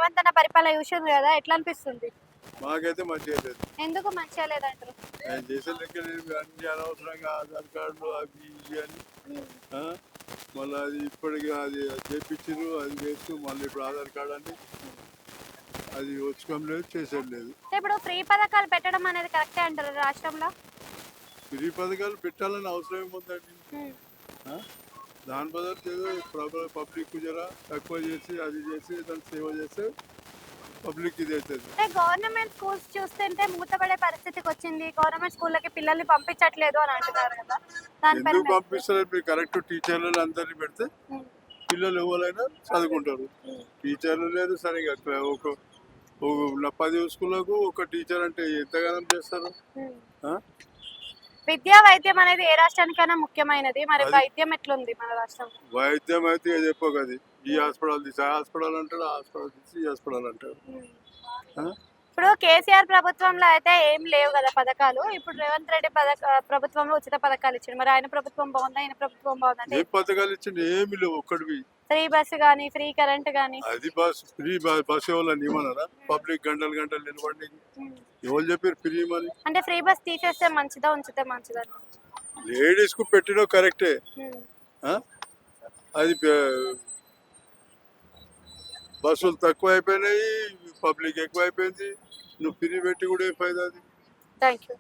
రేవంత్ అన్న పరిపాలన చూసింది కదా, ఎట్లా అనిపిస్తుంది? మాకైతే మంచిగా లేదు. ఎందుకు మంచిగా లేదంటారు? ఆయన చేసే లెక్కలు అన్ని అనవసరంగా ఆధార్ కార్డులు అవి ఇవి అని ఆ? మళ్ళీ అది ఇప్పటికి అది చేపించారు, అది వేస్తూ మళ్ళీ ఇప్పుడు ఆధార్ కార్డు అని అది వచ్చుకోం లేదు, చేసేది లేదు. ఇప్పుడు ఫ్రీ పథకాలు పెట్టడం అనేది కరెక్టే అంటారు రాష్ట్రంలో? ఫ్రీ పథకాలు పెట్టాలని అవసరం ఏముందండి? ఆ? దాని బదులు ఏదో పబ్లిక్ జర తక్కువ చేసి అది చేసి దాన్ని సేవ చేస్తే పబ్లిక్ ఇది అవుతుంది. అంటే గవర్నమెంట్ స్కూల్స్ చూస్తుంటే మూతపడే పరిస్థితికి వచ్చింది. గవర్నమెంట్ స్కూళ్ళకి పిల్లల్ని పంపించట్లేదు అని అంటున్నారు కదా, దానిపైన ఎందుకు పంపిస్తారు? మీరు కరెక్ట్ టీచర్లు అందరినీ పెడితే పిల్లలు ఎవరైనా చదువుకుంటారు. టీచర్లు లేదు సరిగా ఒక 10 స్కూళ్ళకు ఒక టీచర్ అంటే ఎంతగానం చేస్తారు? విద్యా వైద్యం అనేది ఏ రాష్ట్రానికైనా ముఖ్యమైనది. మరి వైద్యం ఎట్లుంది మన రాష్ట్రంలో? వైద్యం అయితే చెప్పగది ఈ హాస్పిటల్ తీసి ఆ హాస్పిటల్ అంటాడు, ఆ హాస్పిటల్ తీసి ఈ హాస్పిటల్ అంటాడు. ఇప్పుడు కేసీఆర్ ప్రభుత్వంలో అయితే ఏం లేవు కదా పథకాలు. ఇప్పుడు రేవంత్ రెడ్డి ప్రభుత్వంలో ఉచిత పథకాలు ఇచ్చిండు. మరి ఆయన ప్రభుత్వం బాగుందా, ఆయన ప్రభుత్వం బాగుందంటే? ఏం పథకాలు ఇచ్చింది? ఏమి లేవు ఒక్కడివి. ఫ్రీ బస్సు గానీ, ఫ్రీ కరెంట్ గానీ. అది ఫ్రీ బస్ ఎవరు ఇవ్వమన్నారా? పబ్లిక్ గంటలు గంటలు నిలబడి ఎవరు చెప్పారు ఫ్రీ మరి? అంటే ఫ్రీ బస్ తీసేస్తే మంచిదా, ఉంచితే మంచిదా? లేడీస్ కు పెట్టడం కరెక్టే. అది బస్సులు తక్కువ అయిపోయినాయి, పబ్లిక్ ఎక్కువ అయిపోయింది. నువ్వు ఫ్రీ పెట్టి కూడా ఏం ఫైదా? అది థ్యాంక్ యూ.